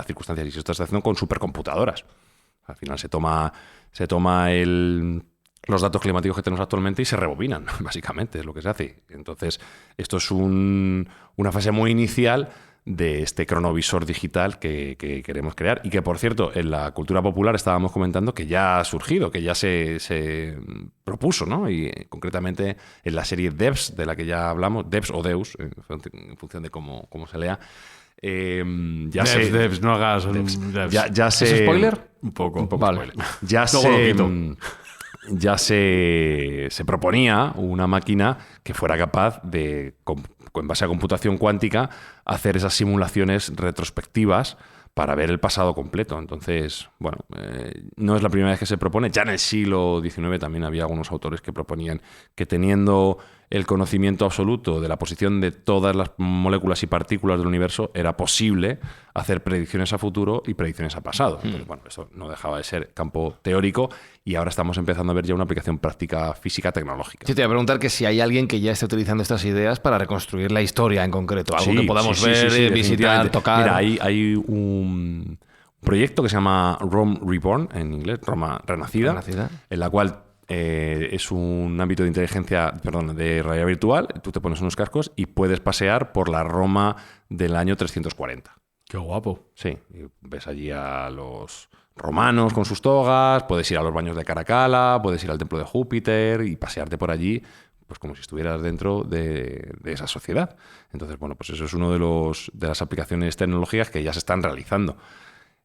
circunstancias. Y se está haciendo con supercomputadoras. Al final se toma los datos climáticos que tenemos actualmente y se rebobinan, básicamente, es lo que se hace. Entonces, esto es una fase muy inicial de este cronovisor digital que queremos crear y que, por cierto, en la cultura popular estábamos comentando que ya ha surgido, que ya se propuso, ¿no? Y concretamente en la serie Devs, de la que ya hablamos, Devs o Deus, en función de cómo se lea, Devs, no hagas Devs. Ya se... ¿Es spoiler? Un poco. Vale. Ya se proponía una máquina que fuera capaz de, en base a computación cuántica, hacer esas simulaciones retrospectivas para ver el pasado completo. Entonces, bueno, no es la primera vez que se propone. Ya en el siglo XIX también había algunos autores que proponían que, teniendo el conocimiento absoluto de la posición de todas las moléculas y partículas del universo, era posible hacer predicciones a futuro y predicciones a pasado. Entonces, bueno, eso no dejaba de ser campo teórico y ahora estamos empezando a ver ya una aplicación práctica física tecnológica. Sí, te voy a preguntar que si hay alguien que ya esté utilizando estas ideas para reconstruir la historia en concreto, algo que podamos ver, visitar, tocar. Mira, hay un proyecto que se llama Rome Reborn, en inglés, Roma Renacida. En la cual es un ámbito de inteligencia, de realidad virtual. Tú te pones unos cascos y puedes pasear por la Roma del año 340. Qué guapo. Sí, y ves allí a los romanos con sus togas, puedes ir a los baños de Caracalla, puedes ir al templo de Júpiter y pasearte por allí, pues como si estuvieras dentro de esa sociedad. Entonces, bueno, pues eso es uno de las aplicaciones tecnológicas que ya se están realizando.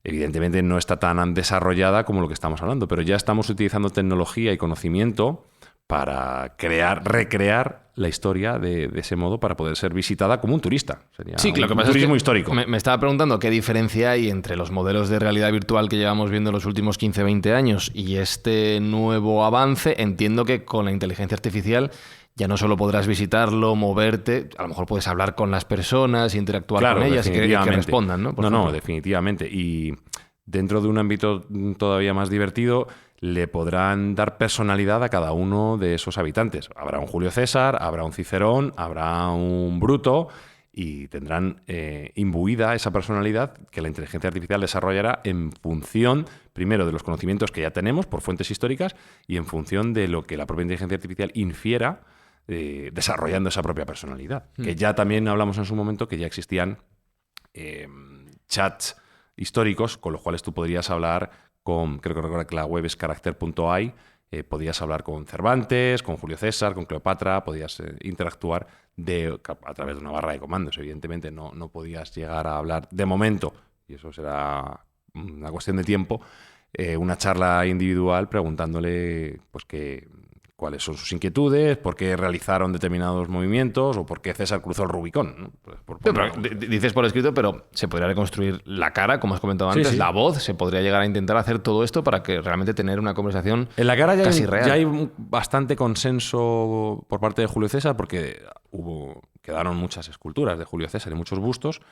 Evidentemente no está tan desarrollada como lo que estamos hablando, pero ya estamos utilizando tecnología y conocimiento para recrear la historia de ese modo para poder ser visitada como un turista. Sería lo que pasa turismo es que histórico. Me estaba preguntando qué diferencia hay entre los modelos de realidad virtual que llevamos viendo los últimos 15-20 años y este nuevo avance. Entiendo que con la inteligencia artificial ya no solo podrás visitarlo, moverte, a lo mejor puedes hablar con las personas, interactuar con ellas y que respondan, ¿no? No, definitivamente. Y dentro de un ámbito todavía más divertido, le podrán dar personalidad a cada uno de esos habitantes. Habrá un Julio César, habrá un Cicerón, habrá un Bruto y tendrán imbuida esa personalidad que la inteligencia artificial desarrollará en función, primero, de los conocimientos que ya tenemos por fuentes históricas y en función de lo que la propia inteligencia artificial infiera desarrollando esa propia personalidad. Que ya también hablamos en su momento que ya existían chats históricos con los cuales tú podrías hablar creo que recuerdo que la web es character.ai, podías hablar con Cervantes, con Julio César, con Cleopatra, podías interactuar a través de una barra de comandos. Evidentemente no podías llegar a hablar de momento, y eso será una cuestión de tiempo, una charla individual preguntándole pues cuáles son sus inquietudes, por qué realizaron determinados movimientos o por qué César cruzó el Rubicón, ¿no? Pero dices por escrito, pero se podría reconstruir la cara, como has comentado antes, sí. La voz, se podría llegar a intentar hacer todo esto para que realmente tener una conversación en la cara casi real. Ya hay bastante consenso por parte de Julio César porque quedaron muchas esculturas de Julio César y muchos bustos.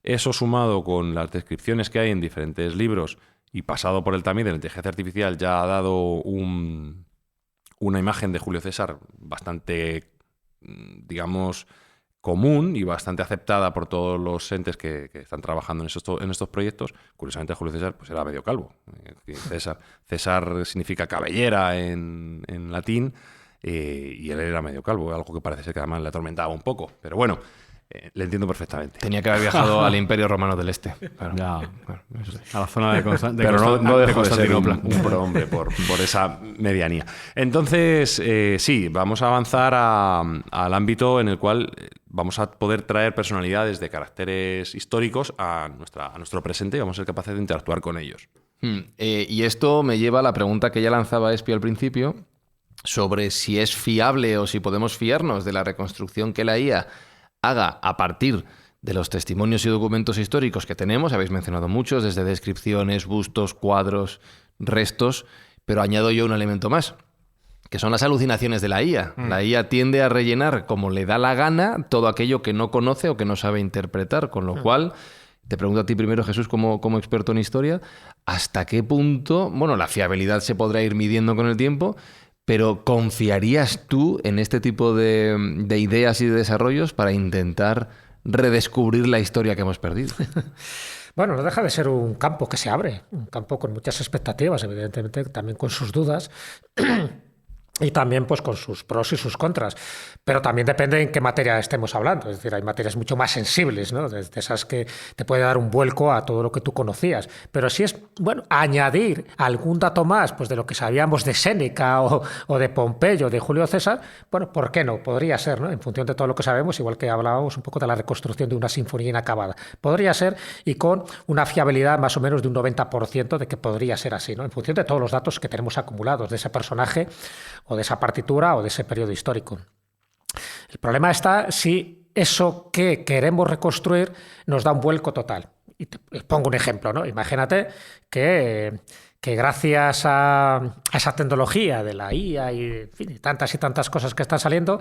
Eso sumado con las descripciones que hay en diferentes libros y pasado por el tamiz de la inteligencia artificial ya ha dado una imagen de Julio César bastante, digamos, común y bastante aceptada por todos los entes que están trabajando en estos proyectos. Curiosamente, Julio César pues era medio calvo. César significa cabellera en latín y él era medio calvo, algo que parece ser que además le atormentaba un poco. Pero bueno, le entiendo perfectamente. Tenía que haber viajado al Imperio Romano del Este. Pero, a la zona de Pero no dejó de ser Constantinopla. un prohombre por esa medianía. Entonces, sí, vamos a avanzar al ámbito en el cual vamos a poder traer personalidades de caracteres históricos a nuestro presente y vamos a ser capaces de interactuar con ellos. Y esto me lleva a la pregunta que ya lanzaba Espi al principio sobre si es fiable o si podemos fiarnos de la reconstrucción que la IA haga a partir de los testimonios y documentos históricos que tenemos. Habéis mencionado muchos, desde descripciones, bustos, cuadros, restos, pero añado yo un elemento más, que son las alucinaciones de la IA. La IA tiende a rellenar como le da la gana todo aquello que no conoce o que no sabe interpretar, con lo cual te pregunto a ti primero, Jesús, como experto en historia, ¿hasta qué punto, la fiabilidad se podrá ir midiendo con el tiempo? Pero ¿confiarías tú en este tipo de ideas y de desarrollos para intentar redescubrir la historia que hemos perdido? Bueno, no deja de ser un campo que se abre, un campo con muchas expectativas, evidentemente también con sus dudas y también pues con sus pros y sus contras. Pero también depende en qué materia estemos hablando. Es decir, hay materias mucho más sensibles, ¿no? De esas que te puede dar un vuelco a todo lo que tú conocías. Pero si es, añadir algún dato más pues de lo que sabíamos de Séneca o de Pompeyo, de Julio César, ¿por qué no? Podría ser, ¿no? En función de todo lo que sabemos, igual que hablábamos un poco de la reconstrucción de una sinfonía inacabada. Podría ser, y con una fiabilidad más o menos de un 90% de que podría ser así, ¿no? En función de todos los datos que tenemos acumulados de ese personaje o de esa partitura o de ese periodo histórico. El problema está si eso que queremos reconstruir nos da un vuelco total. Y te pongo un ejemplo, ¿no? Imagínate que gracias a esa tecnología de la IA y tantas y tantas cosas que están saliendo,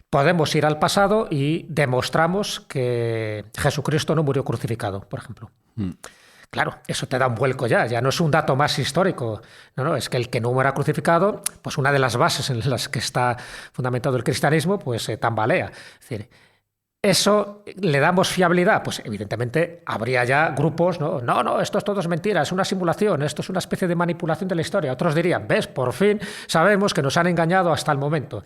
podemos ir al pasado y demostramos que Jesucristo no murió crucificado, por ejemplo. Claro, eso te da un vuelco ya no es un dato más histórico. No, es que el que no muera crucificado, pues una de las bases en las que está fundamentado el cristianismo, pues se tambalea. Es decir, ¿eso le damos fiabilidad? Pues evidentemente habría ya grupos, no, esto es todo mentira, es una simulación, esto es una especie de manipulación de la historia. Otros dirían, ¿ves? Por fin sabemos que nos han engañado hasta el momento.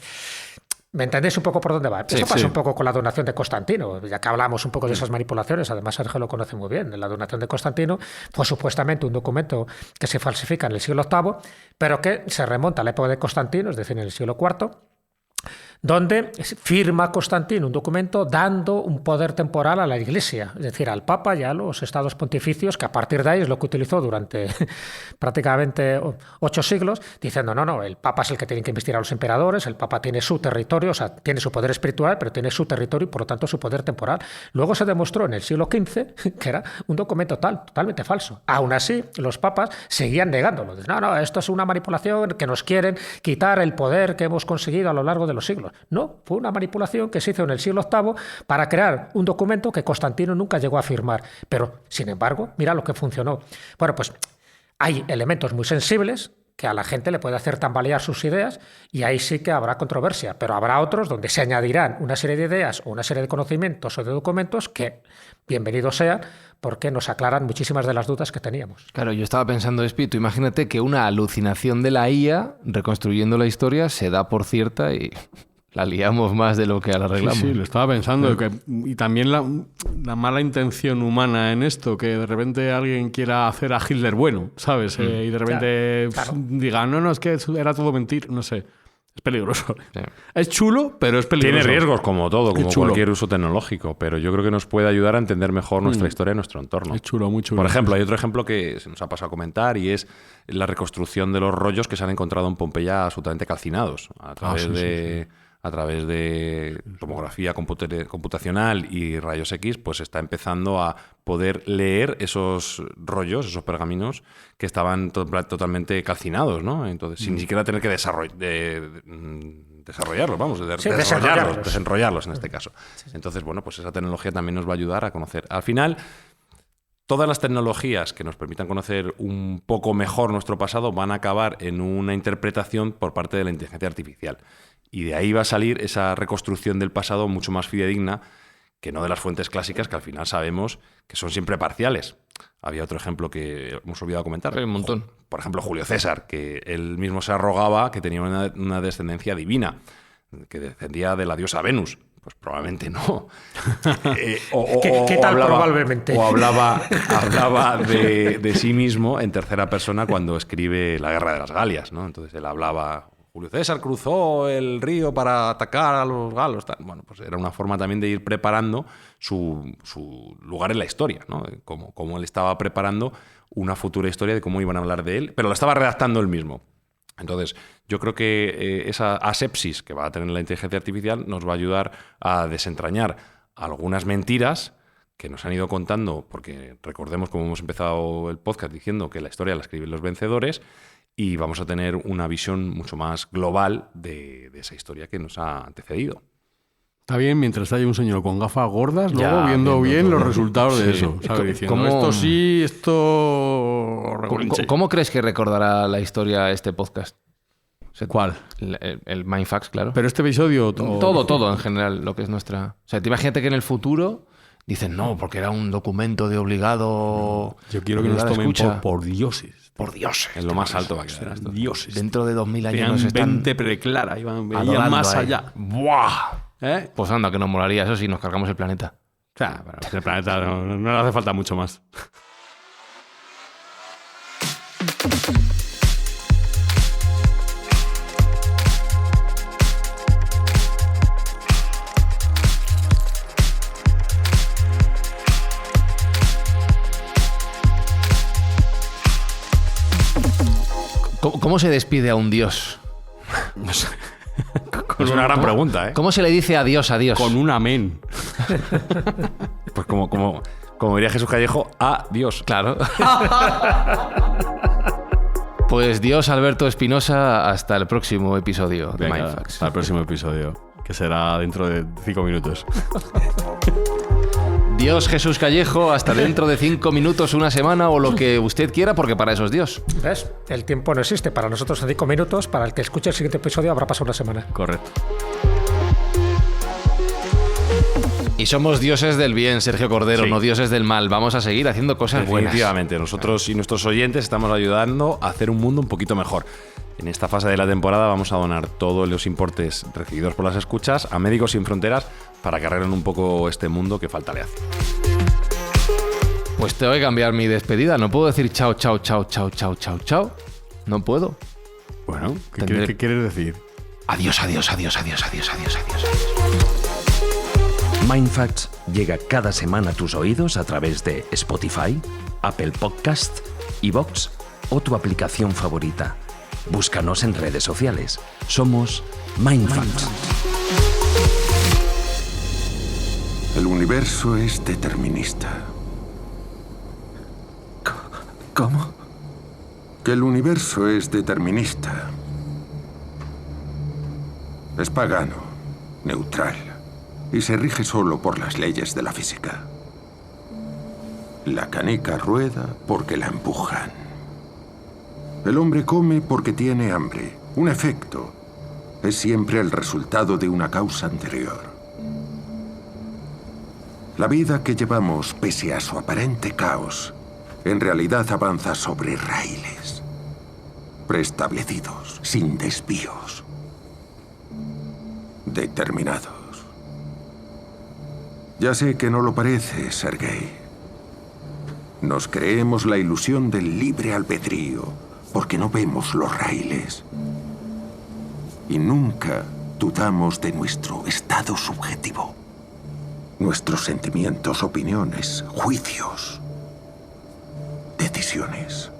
¿Me entendéis un poco por dónde va? Eso pasa un poco con la donación de Constantino, ya que hablamos un poco de esas manipulaciones, además Sergio lo conoce muy bien. La donación de Constantino fue supuestamente un documento que se falsifica en el siglo VIII, pero que se remonta a la época de Constantino, es decir, en el siglo IV, donde firma Constantino un documento dando un poder temporal a la Iglesia, es decir, al Papa y a los estados pontificios, que a partir de ahí es lo que utilizó durante prácticamente 8 siglos, diciendo, no, el Papa es el que tiene que investir a los emperadores, el Papa tiene su territorio, o sea, tiene su poder espiritual, pero tiene su territorio y por lo tanto su poder temporal. Luego se demostró en el siglo XV que era un documento totalmente falso. Aún así, los papas seguían negándolo. No, esto es una manipulación, que nos quieren quitar el poder que hemos conseguido a lo largo de los siglos. No, fue una manipulación que se hizo en el siglo VIII para crear un documento que Constantino nunca llegó a firmar. Pero, sin embargo, mira lo que funcionó. Bueno, pues hay elementos muy sensibles que a la gente le puede hacer tambalear sus ideas y ahí sí que habrá controversia, pero habrá otros donde se añadirán una serie de ideas o una serie de conocimientos o de documentos que bienvenidos sean porque nos aclaran muchísimas de las dudas que teníamos. Claro, yo estaba pensando, Espi, tú imagínate que una alucinación de la IA reconstruyendo la historia se da por cierta y la liamos más de lo que la arreglamos. Sí, lo estaba pensando. Y también la mala intención humana en esto, que de repente alguien quiera hacer a Hitler bueno, ¿sabes? Y de repente diga, no, es que era todo mentir, no sé. Es peligroso. Sí. Es chulo, pero es peligroso. Tiene riesgos como todo, como cualquier uso tecnológico, pero yo creo que nos puede ayudar a entender mejor nuestra historia y nuestro entorno. Es chulo, muy chulo. Por ejemplo, hay otro ejemplo que se nos ha pasado a comentar y es la reconstrucción de los rollos que se han encontrado en Pompeya absolutamente calcinados a través de tomografía computacional y rayos X, pues está empezando a poder leer esos rollos, esos pergaminos que estaban totalmente calcinados, ¿no? Entonces, sin ni siquiera tener que desarrollarlos, desenrollarlos en este caso. Entonces, bueno, pues esa tecnología también nos va a ayudar a conocer. Al final, todas las tecnologías que nos permitan conocer un poco mejor nuestro pasado van a acabar en una interpretación por parte de la inteligencia artificial. Y de ahí va a salir esa reconstrucción del pasado mucho más fidedigna que no de las fuentes clásicas, que al final sabemos que son siempre parciales. Había otro ejemplo que hemos olvidado comentar. Hay un montón. Por ejemplo, Julio César, que él mismo se arrogaba que tenía una descendencia divina, que descendía de la diosa Venus. Pues probablemente no. ¿Qué tal probablemente? O hablaba de sí mismo en tercera persona cuando escribe La Guerra de las Galias, ¿no? Entonces él hablaba... Julio César cruzó el río para atacar a los galos. Bueno, pues era una forma también de ir preparando su lugar en la historia, ¿no? Como él estaba preparando una futura historia de cómo iban a hablar de él, pero la estaba redactando él mismo. Entonces, yo creo que esa asepsis que va a tener la inteligencia artificial nos va a ayudar a desentrañar algunas mentiras que nos han ido contando, porque recordemos cómo hemos empezado el podcast diciendo que la historia la escriben los vencedores, y vamos a tener una visión mucho más global de esa historia que nos ha antecedido. Está bien mientras haya un señor con gafas gordas, luego viendo bien los resultados de eso. ¿Sabes? Diciendo, esto sí, esto... ¿Cómo crees que recordará la historia este podcast? ¿Cuál? El Mindfax, claro. Pero este episodio... Todo en general, lo que es nuestra... O sea, te imagínate que en el futuro dicen, no, porque era un documento de obligado... Yo quiero que nos tomen por dioses. Por dioses. En lo más alto va a quedar esto. Dioses. Dentro de 2000 años nos están... 20 preclara, veían más ahí. allá. ¡Buah! Pues anda, que nos molaría eso si nos cargamos el planeta. O sea, el planeta no le hace falta mucho más. ¿Cómo se despide a un dios? No sé. Es una gran pregunta, ¿eh? ¿Cómo se le dice adiós a Dios? Con un amén. Pues como diría Jesús Callejo, adiós. Claro. Pues Dios, Alberto Espinosa, hasta el próximo episodio de Mindfax. Hasta el próximo episodio, que será dentro de 5 minutos. Dios Jesús Callejo, hasta dentro de 5 minutos, una semana o lo que usted quiera, porque para eso es Dios. ¿Ves? El tiempo no existe. Para nosotros en 5 minutos, para el que escuche el siguiente episodio habrá pasado una semana. Correcto. Y somos dioses del bien, Sergio Cordero, no dioses del mal. Vamos a seguir haciendo cosas buenas. Definitivamente. Nosotros y nuestros oyentes estamos ayudando a hacer un mundo un poquito mejor. En esta fase de la temporada vamos a donar todos los importes recibidos por las escuchas a Médicos Sin Fronteras para que arreglen un poco este mundo que falta le hace. Pues tengo que cambiar mi despedida. No puedo decir chao, chao, chao, chao, chao, chao, chao. No puedo. Bueno, ¿qué quieres decir? Adiós, adiós, adiós, adiós, adiós, adiós, adiós. Mindfacts llega cada semana a tus oídos a través de Spotify, Apple Podcast, iVoox o tu aplicación favorita. Búscanos en redes sociales. Somos Mindfacts. El universo es determinista. ¿Cómo? Que el universo es determinista. Es pagano, neutral, y se rige solo por las leyes de la física. La canica rueda porque la empujan. El hombre come porque tiene hambre. Un efecto es siempre el resultado de una causa anterior. La vida que llevamos, pese a su aparente caos, en realidad avanza sobre raíles preestablecidos, sin desvíos, determinados. Ya sé que no lo parece, Sergei. Nos creemos la ilusión del libre albedrío porque no vemos los raíles. Y nunca dudamos de nuestro estado subjetivo. Nuestros sentimientos, opiniones, juicios, decisiones.